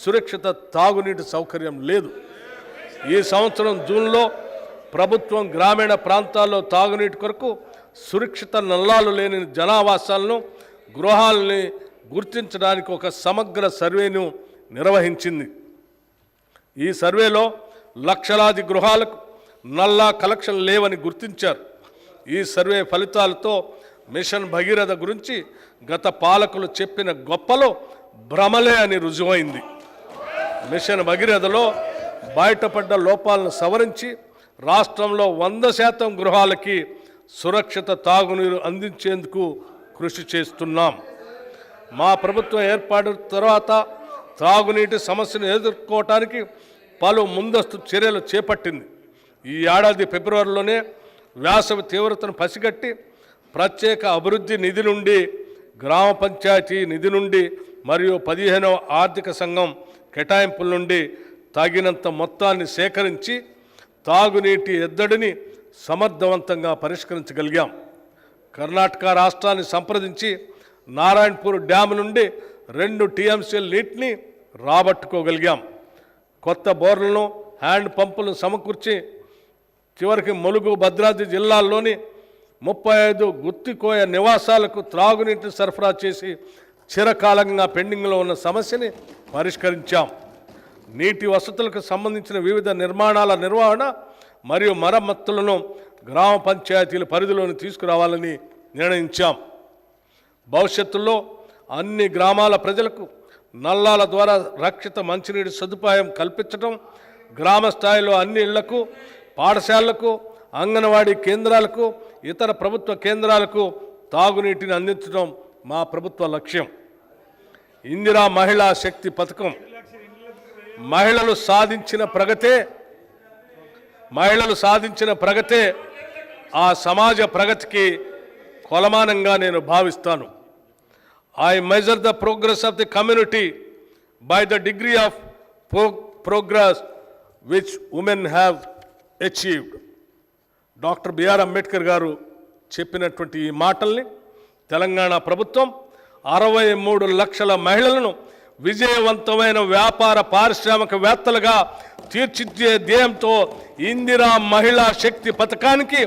సురక్షిత తాగునీటి సౌకర్యం లేదు. ఈ సంవత్సరం జూన్లో ప్రభుత్వం గ్రామీణ ప్రాంతాల్లో తాగునీటి కొరకు సురక్షిత నల్లాలు లేని జనావాసాలను గృహాలని గుర్తించడానికి ఒక సమగ్ర సర్వేను నిర్వహించింది. ఈ సర్వేలో లక్షలాది గృహాలకు నల్లా కలెక్షన్ లేవని గుర్తించారు. ఈ సర్వే ఫలితాలతో మిషన్ భగీరథ గురించి గత పాలకులు చెప్పిన గొప్పలో భ్రమలే అని రుజువైంది. మిషన్ భగీరథలో బయటపడ్డ లోపాలను సవరించి రాష్ట్రంలో 100% గృహాలకి సురక్షిత తాగునీరు అందించేందుకు కృషి చేస్తున్నాం. మా ప్రభుత్వం ఏర్పాటు తర్వాత తాగునీటి సమస్యను ఎదుర్కోవటానికి పలు ముందస్తు చర్యలు చేపట్టింది. ఈ ఏడాది ఫిబ్రవరిలోనే వేసవి తీవ్రతను పసిగట్టి ప్రత్యేక అభివృద్ధి నిధి నుండి, గ్రామ పంచాయతీ నిధి నుండి మరియు 15వ ఆర్థిక సంఘం కేటాయింపుల నుండి తగినంత మొత్తాన్ని సేకరించి తాగునీటి ఎద్దడిని సమర్థవంతంగా పరిష్కరించగలిగాం. కర్ణాటక రాష్ట్రాన్ని సంప్రదించి నారాయణపూర్ డ్యామ్ నుండి 2 టీఎంసీల నీటిని రాబట్టుకోగలిగాం. కొత్త బోర్లను, హ్యాండ్ పంపులను సమకూర్చి చివరికి ములుగు, భద్రాద్రి జిల్లాల్లోని 35 గుత్తికోయ నివాసాలకు త్రాగునీటిని సరఫరా చేసి చిరకాలంగా పెండింగ్లో ఉన్న సమస్యని పరిష్కరించాం. నీటి వసతులకు సంబంధించిన వివిధ నిర్మాణాల నిర్వహణ మరియు మరమ్మతులను గ్రామ పంచాయతీల పరిధిలోకి తీసుకురావాలని నిర్ణయించాం. భవిష్యత్తులో అన్ని గ్రామాల ప్రజలకు నల్లాల ద్వారా రక్షిత మంచినీటి సదుపాయం కల్పించడం, గ్రామ స్థాయిలో అన్ని ఇళ్లకు, పాఠశాలలకు, అంగన్వాడీ కేంద్రాలకు, ఇతర ప్రభుత్వ కేంద్రాలకు తాగునీటిని అందించడం మా ప్రభుత్వ లక్ష్యం. ఇందిరా మహిళా శక్తి పథకం మహిళలు సాధించిన ప్రగతే ఆ సమాజ ప్రగతికి కొలమానంగా నేను భావిస్తాను. I measure the progress of the community by the degree of progress which women have achieved. Doctor BR Ambedkar గారు చెప్పినటువంటి ఈ మాటల్ని తెలంగాణ ప్రభుత్వం 63 లక్షల మహిళలను విజయవంతమైన వ్యాపార పారిశ్రామికవేత్తలుగా తీర్చిదిద్దే ధ్యేయంతో ఇందిరా మహిళా శక్తి పథకానికి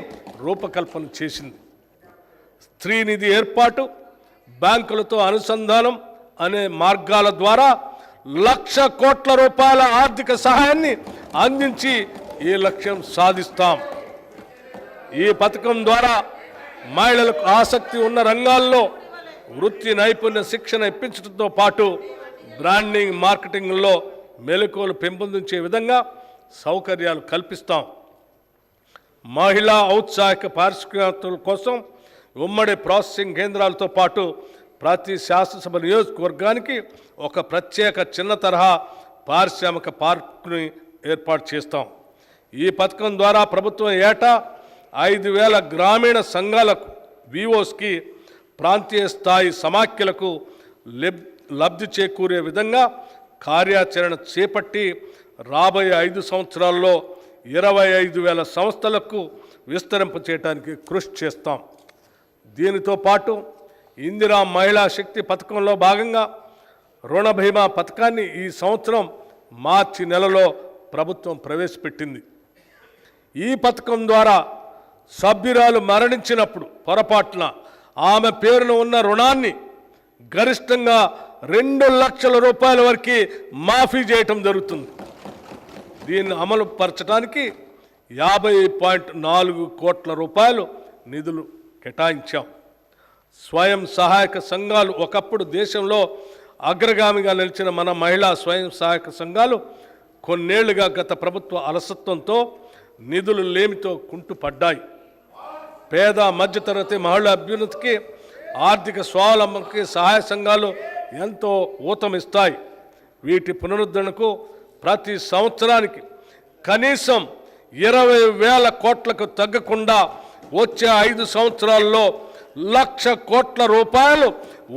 రూపకల్పన చేసింది. స్త్రీ నిధి ఏర్పాటు, బ్యాంకులతో అనుసంధానం అనే మార్గాల ద్వారా 1,00,000 కోట్ల రూపాయల ఆర్థిక సహాయాన్ని అందించి ఈ లక్ష్యం సాధిస్తాం. ఈ పథకం ద్వారా మహిళలకు ఆసక్తి ఉన్న రంగాల్లో వృత్తి నైపుణ్య శిక్షణ ఇప్పించడంతో పాటు బ్రాండింగ్, మార్కెటింగ్లో మెలకువలు పెంపొందించే విధంగా సౌకర్యాలు కల్పిస్తాం. మహిళా ఔత్సాహిక పారిశ్రామికవేత్తల కోసం ఉమ్మడి ప్రాసెసింగ్ కేంద్రాలతో పాటు ప్రతి శాసనసభ నియోజకవర్గానికి ఒక ప్రత్యేక చిన్న తరహా పారిశ్రామిక పార్కుని ఏర్పాటు చేస్తాం. ఈ పథకం ద్వారా ప్రభుత్వం ఏటా 5,000 గ్రామీణ సంఘాలకు, విఓస్కి, ప్రాంతీయ స్థాయి సమాఖ్యలకు లబ్ధి చేకూరే విధంగా కార్యాచరణ చేపట్టి రాబోయే 5 సంవత్సరాల్లో 25,000 సంస్థలకు విస్తరింపచేయడానికి కృషి చేస్తాం. దీనితో పాటు ఇందిరా మహిళా శక్తి పథకంలో భాగంగా రుణ బీమా పథకాన్ని ఈ సంవత్సరం మార్చి నెలలో ప్రభుత్వం ప్రవేశపెట్టింది. ఈ పథకం ద్వారా సభ్యురాలు మరణించినప్పుడు పొరపాటున ఆమె పేరున ఉన్న రుణాన్ని గరిష్టంగా 2 లక్షల రూపాయల వరకు మాఫీ చేయటం జరుగుతుంది. దీన్ని అమలు పరచడానికి 50.4 కోట్ల రూపాయలు నిధులు కేటాయించాం. స్వయం సహాయక సంఘాలు ఒకప్పుడు దేశంలో అగ్రగామిగా నిలిచిన మన మహిళా స్వయం సహాయక సంఘాలు కొన్నేళ్లుగా గత ప్రభుత్వ అలసత్వంతో నిధులు లేమితో కుంటుపడ్డాయి. పేద మధ్యతరగతి మహిళా అభ్యున్నతికి, ఆర్థిక స్వావలంబనకి సహాయ సంఘాలు ఎంతో ఊతమిస్తాయి. వీటి పునరుద్ధరణకు ప్రతి సంవత్సరానికి కనీసం 20,000 కోట్లకు తగ్గకుండా వచ్చే 5 సంవత్సరాల్లో 1,00,000 కోట్ల రూపాయలు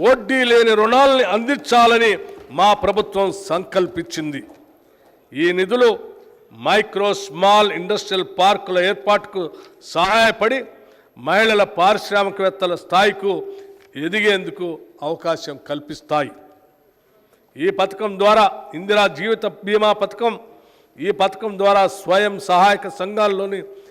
వడ్డీ లేని రుణాలని అందించాలని మా ప్రభుత్వం సంకల్పించింది. ఈ నిధులు మైక్రో, స్మాల్ ఇండస్ట్రియల్ పార్కుల ఏర్పాటుకు సహాయపడి మహిళల పారిశ్రామికవేత్తల స్థాయికు ఎదిగేందుకు అవకాశం కల్పిస్తాయి. ఈ పథకం ద్వారా ఇందిరా జీవిత బీమా పథకం, ఈ పథకం ద్వారా స్వయం సహాయక సంఘాల్లోని